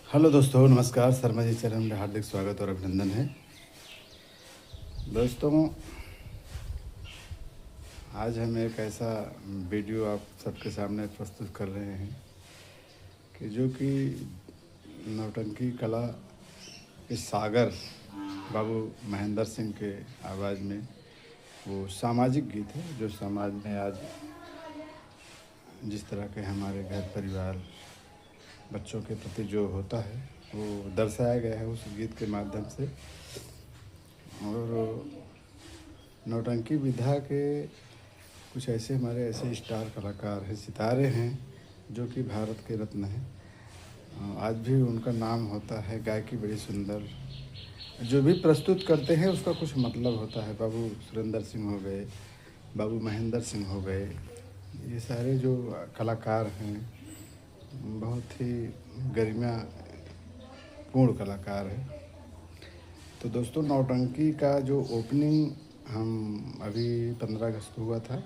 Hello दोस्तों, नमस्कार। Sharma ji channel में हार्दिक स्वागत और अभिनंदन है। दोस्तों, आज हम एक ऐसा वीडियो आप सबके सामने प्रस्तुत कर रहे हैं कि जो कि नौटंकी कला के सागर बाबू महेंद्र सिंह के आवाज़ में वो सामाजिक गीत है जो समाज में आज जिस तरह के हमारे घर परिवार बच्चों के प्रति जो होता है वो दर्शाया गया है उस गीत के माध्यम से। और नौटंकी विधा के कुछ ऐसे हमारे ऐसे स्टार कलाकार हैं, सितारे हैं जो कि भारत के रत्न हैं। आज भी उनका नाम होता है। गायकी बड़ी सुंदर, जो भी प्रस्तुत करते हैं उसका कुछ मतलब होता है। बाबू सुरेंद्र सिंह हो गए, बाबू महेंद्र सिंह हो गए, ये सारे जो कलाकार हैं बहुत ही गरिमा पूर्ण कलाकार है। तो दोस्तों, नौटंकी का जो ओपनिंग हम अभी 15 अगस्त को हुआ था,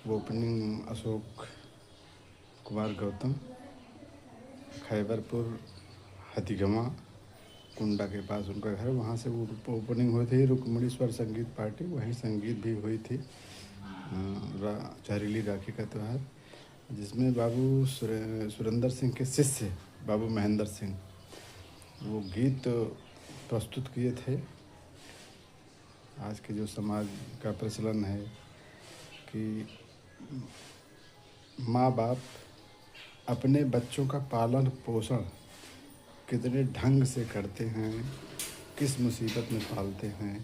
वो ओपनिंग अशोक कुमार गौतम खैबरपुर हथीगमा कुंडा के पास उनका घर, वहाँ से वो ओपनिंग हुई थी। रुक्मिणी स्वर संगीत पार्टी, वहीं संगीत भी हुई थी। जहरीली राखी का त्यौहार, जिसमें बाबू सुरेंद्र सिंह के शिष्य बाबू महेंद्र सिंह वो गीत प्रस्तुत किए थे। आज के जो समाज का प्रचलन है कि माँ बाप अपने बच्चों का पालन पोषण कितने ढंग से करते हैं, किस मुसीबत में पालते हैं,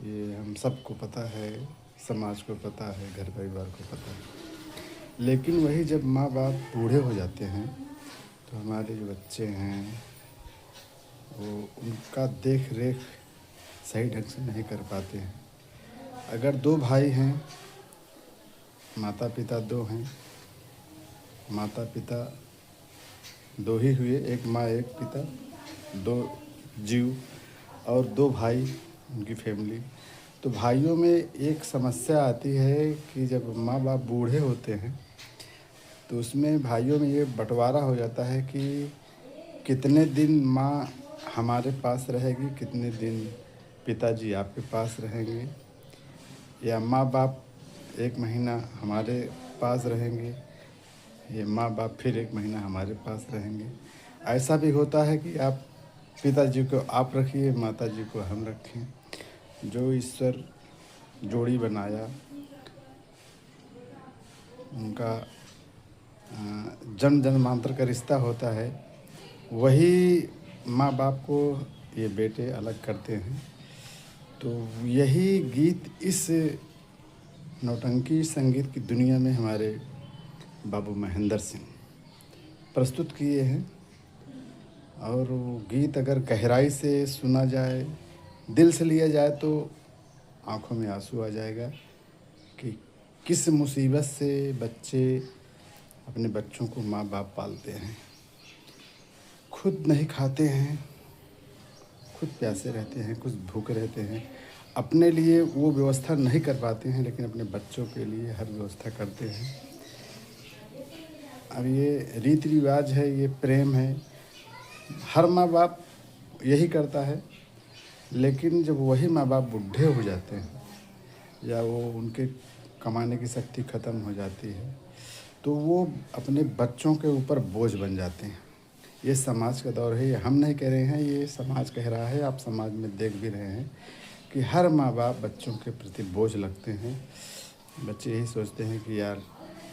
ये हम सबको पता है, समाज को पता है, घर परिवार को पता है। लेकिन वही जब माँ बाप बूढ़े हो जाते हैं तो हमारे जो बच्चे हैं वो उनका देख रेख सही ढंग से नहीं कर पाते हैं। अगर 2 भाई हैं, माता पिता 2 हैं, माता पिता 2 ही हुए, एक माँ एक पिता, 2 जीव और 2 भाई उनकी फैमिली। तो भाइयों में एक समस्या आती है कि जब माँ बाप बूढ़े होते हैं तो उसमें भाइयों में ये बंटवारा हो जाता है कि कितने दिन माँ हमारे पास रहेगी, कितने दिन पिताजी आपके पास रहेंगे, या माँ बाप 1 महीना हमारे पास रहेंगे, ये माँ बाप फिर 1 महीना हमारे पास रहेंगे। ऐसा भी होता है कि आप पिताजी को आप रखिए, माताजी को हम रखें। जो ईश्वर जोड़ी बनाया उनका जन्म जन्मांतर का रिश्ता होता है, वही माँ बाप को ये बेटे अलग करते हैं। तो यही गीत इस नौटंकी संगीत की दुनिया में हमारे बाबू महेंद्र सिंह प्रस्तुत किए हैं। और वो गीत अगर गहराई से सुना जाए, दिल से लिया जाए तो आंखों में आंसू आ जाएगा कि किस मुसीबत से बच्चे अपने बच्चों को माँ बाप पालते हैं। खुद नहीं खाते हैं, खुद प्यासे रहते हैं, खुद भूखे रहते हैं, अपने लिए वो व्यवस्था नहीं कर पाते हैं, लेकिन अपने बच्चों के लिए हर व्यवस्था करते हैं। अब ये रीति रिवाज है, ये प्रेम है, हर माँ बाप यही करता है। लेकिन जब वही माँ बाप बूढ़े हो जाते हैं या वो उनके कमाने की शक्ति ख़त्म हो जाती है तो वो अपने बच्चों के ऊपर बोझ बन जाते हैं। ये समाज का दौर है, ये हम नहीं कह रहे हैं, ये समाज कह रहा है। आप समाज में देख भी रहे हैं कि हर माँ बाप बच्चों के प्रति बोझ लगते हैं। बच्चे यही सोचते हैं कि यार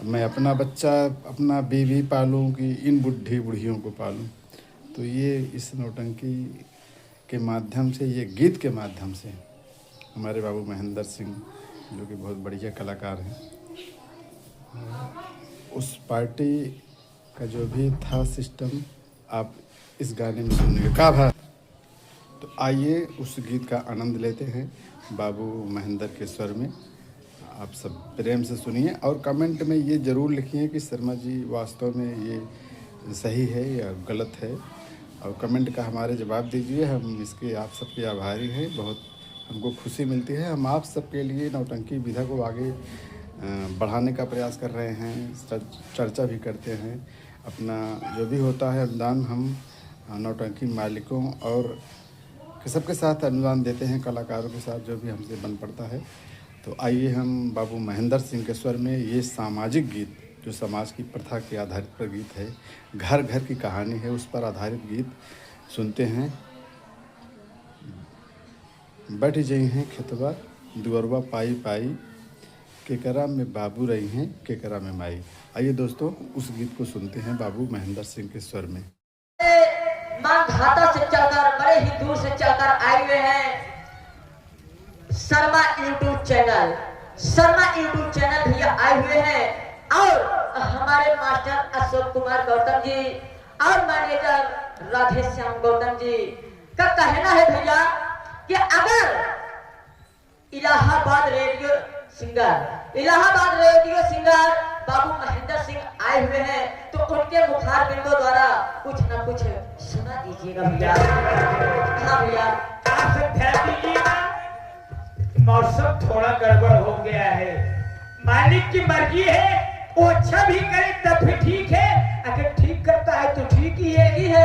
मैं अपना बच्चा, अपना बीवी पालूं कि इन बुढ़ियों को पालूं। तो ये इस नौटंकी के माध्यम से, ये गीत के माध्यम से हमारे बाबू महेंद्र सिंह जो कि बहुत बढ़िया कलाकार हैं, उस पार्टी का जो भी था सिस्टम आप इस गाने में सुनिए। का भाई, तो आइए उस गीत का आनंद लेते हैं बाबू महेंद्र के स्वर में। आप सब प्रेम से सुनिए और कमेंट में ये ज़रूर लिखिए कि शर्मा जी वास्तव में ये सही है या गलत है, और कमेंट का हमारे जवाब दीजिए। हम इसके आप सबके आभारी हैं, बहुत हमको खुशी मिलती है। हम आप सबके लिए नौटंकी विधा को आगे बढ़ाने का प्रयास कर रहे हैं, चर्चा भी करते हैं। अपना जो भी होता है अनुदान हम नौटंकी मालिकों और सबके साथ अनुदान देते हैं, कलाकारों के साथ जो भी हमसे बन पड़ता है। तो आइए हम बाबू महेंद्र सिंह के स्वर में ये सामाजिक गीत, जो समाज की प्रथा के आधारित पर गीत है, घर घर की कहानी है, उस पर आधारित गीत सुनते हैं। बैठ जाई हैं खेतवा दुअरवा पाई पाई, केकरा में बाबू रही हैं केकरा में माई। आइए दोस्तों उस गीत को सुनते हैं बाबू महेंद्र सिंह के स्वर में। मां घाटा से चलकर, बड़े ही दूर से चलकर आए हुए हैं Sharma YouTube channel. Sharma YouTube channel भैया आए हुए हैं और हमारे मास्टर अशोक कुमार गौतम जी और मैनेजर राधे श्याम गौतम जी का कहना है भैया कि अगर इलाहाबाद रेडियो सिंगर बाबू महेंद्र सिंह आए हुए हैं तो उनके मुखार बिंदों द्वारा कुछ न कुछ सुना दीजिएगा भैया। हाँ भैया, मौसम थोड़ा गड़बड़ हो गया है, मालिक की मर्जी है, वो अच्छा भी करे तब भी ठीक है, अगर ठीक करता है तो ठीक ही है।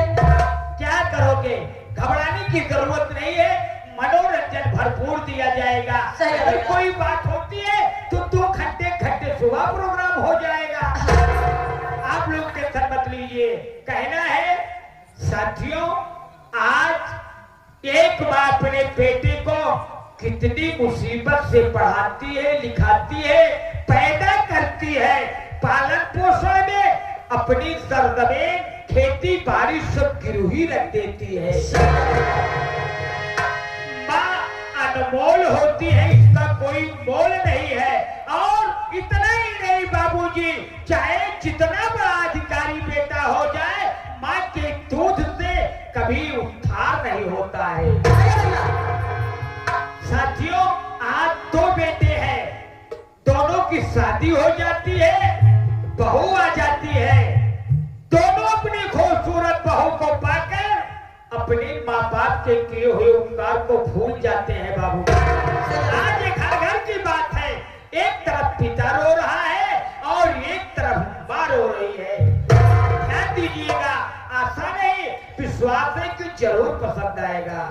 क्या करोगे, घबराने की जरूरत नहीं है, मनोरंजन भरपूर दिया जाएगा। अगर कोई बात होती है तो 2 घंटे सुबह प्रोग्राम हो जाएगा। आप लोग टेंशन मत लीजिए। कहना है साथियों, आज एक माँ अपने बेटे को कितनी मुसीबत से पढ़ाती है, लिखाती है, पैदा करती है, पालन पोषण में अपनी सरजमीन खेती बाड़ी सब गिरवी रख देती है। अनमोल होती है, इसका कोई मोल नहीं है। और इतना ही नहीं बाबूजी, चाहे जितना बड़ा अधिकारी बेटा हो जाए, माँ के दूध से कभी उद्धार नहीं होता है। साथियों, आज 2 बेटे हैं, दोनों की शादी हो जाती है, बहू आ जाती है, दोनों अपनी खूबसूरत बहू को पाकर अपने माँ बाप के किए हुए उपकार को भूल जाते हैं बाबू। आज घर घर की बात है, एक तरफ पिता रो रहा है और एक तरफ माँ रो रही है। ध्यान दीजिएगा, आशा नहीं विश्वास है कि जरूर पसंद आएगा।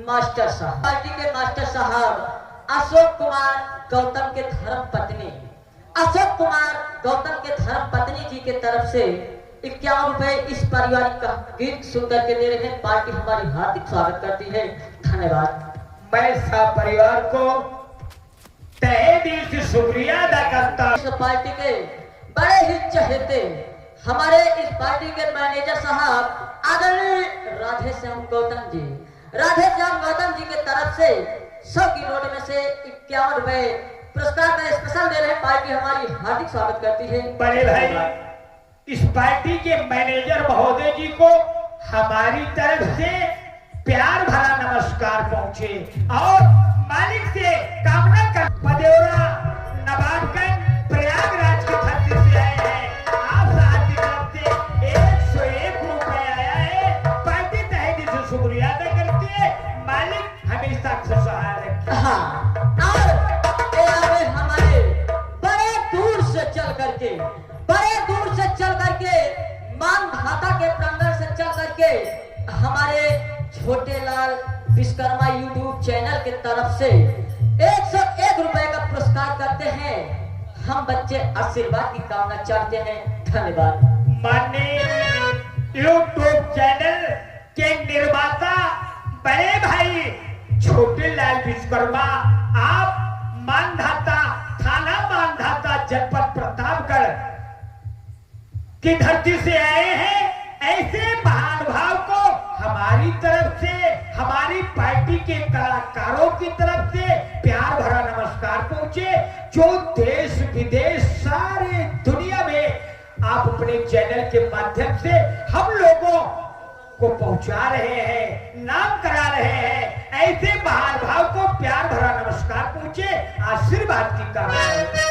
मास्टर साहब अशोक कुमार गौतम के धर्म पत्नी जी के तरफ से 51 रुपए इस पारिवारिक का गीत सुंदर के दे रहे हैं। पार्टी हमारी हार्दिक स्वागत करती है। धन्यवाद। मैं सब परिवार को तहे दिल से शुक्रिया अदा करता हूं। इस पार्टी के बड़े ही चहेते हमारे इस पार्टी के मैनेजर साहब आदरणीय राधेश्याम गौतम जी, राधेश्याम गौतम जी के तरफ से 100 की नोट में से 51 रुपए पुरस्कार का स्पेशल दे रहे हैं। पार्टी हमारी हार्दिक स्वागत करती है। बड़े भाई, इस पार्टी के मैनेजर महोदय जी को हमारी तरफ से प्यार भरा नमस्कार पहुंचे और मालिक से कामना कर पदेवरा नवाबगंज प्रयागराज की धरती से आए हैं। आप साहब की तरफ से 101 रुपए आया है। पार्टी तहे दिल से शुक्रिया अदा करती है। मालिक हमेशा खुशहाल रखे। हाँ, और ये आवे हमारे बड़े दूर से चल करके मानधाता के प्रांगण से चल करके हमारे छोटे लाल विश्वकर्मा यूट्यूब चैनल के तरफ से 101 रुपए का पुरस्कार करते हैं। हम बच्चे आशीर्वाद की कामना चाहते हैं। धन्यवाद। माननीय यूट्यूब चैनल के निर्माता बड़े भाई छोटे लाल विश्वकर्मा, आप मानधाता थाना मानधाता जनपद प्रतापगढ़ की धरती से आए हैं। ऐसे महानुभाव को हमारी तरफ से, हमारी पार्टी के कलाकारों की तरफ से प्यार भरा नमस्कार पहुंचे, जो देश विदेश सारे दुनिया में आप अपने चैनल के माध्यम से हम लोगों को पहुंचा रहे हैं, नाम करा रहे हैं। ऐसे महानुभाव को प्यार भरा नमस्कार पहुंचे, आशीर्वाद की कामना है।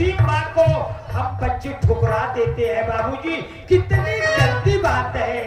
उसी माँ को हम बच्चे ठुकरा देते हैं बाबूजी। कितनी गलती बात है।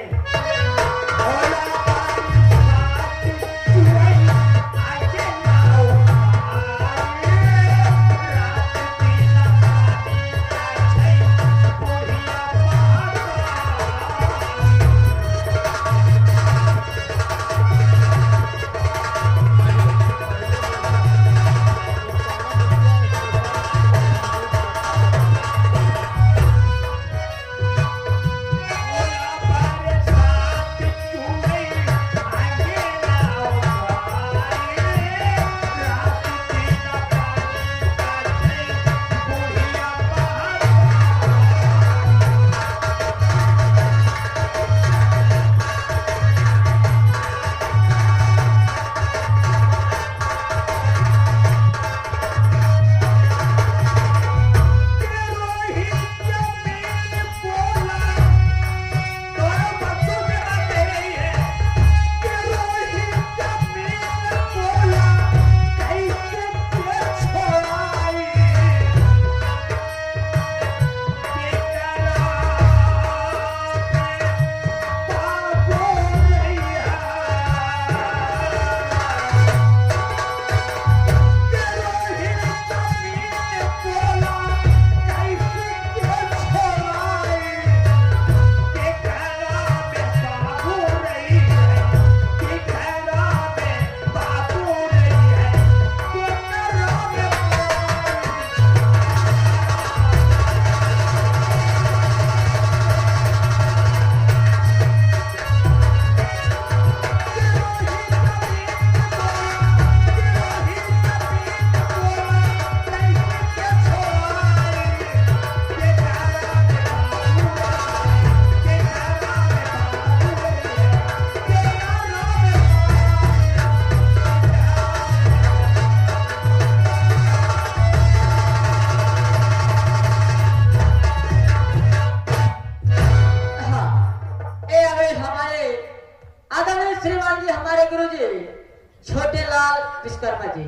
छोटे लाल विश्वकर्मा जी,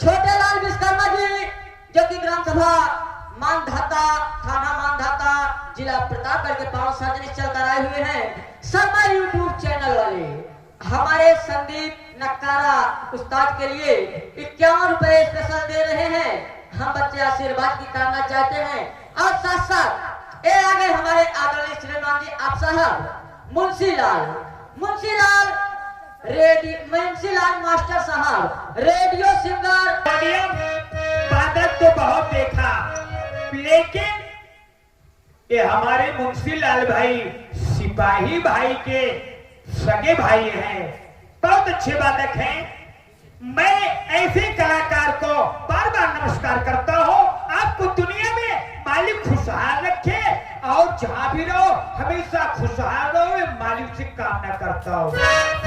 छोटे लाल विश्वकर्मा जी जो कि ग्राम सभा मानधाता, थाना मानधाता, जिला प्रतापगढ़ के पावन सार्वजनिक चलकर आए हुए हैं। शर्मा यूट्यूब चैनल वाले हमारे संदीप नक्कारा उस्ताद के लिए 51 रुपए स्पेशल दे रहे हैं। हम बच्चे आशीर्वाद की कामना चाहते हैं और साथ साथ ये आगे हमारे आदरणीय श्रीमान जी आप साहब मुंशीलाल मास्टर साहब रेडियो सिंगर बादल तो बहुत देखा, लेकिन ये हमारे मुंशीलाल भाई सिपाही भाई के सगे भाई हैं, बहुत अच्छे वादक हैं। मैं ऐसे कलाकार को बार बार नमस्कार करता हूँ। आपको दुनिया में मालिक खुशहाल रखे और जहाँ भी रहो हमेशा खुशहाल रहो, मालिक से कामना करता हूँ।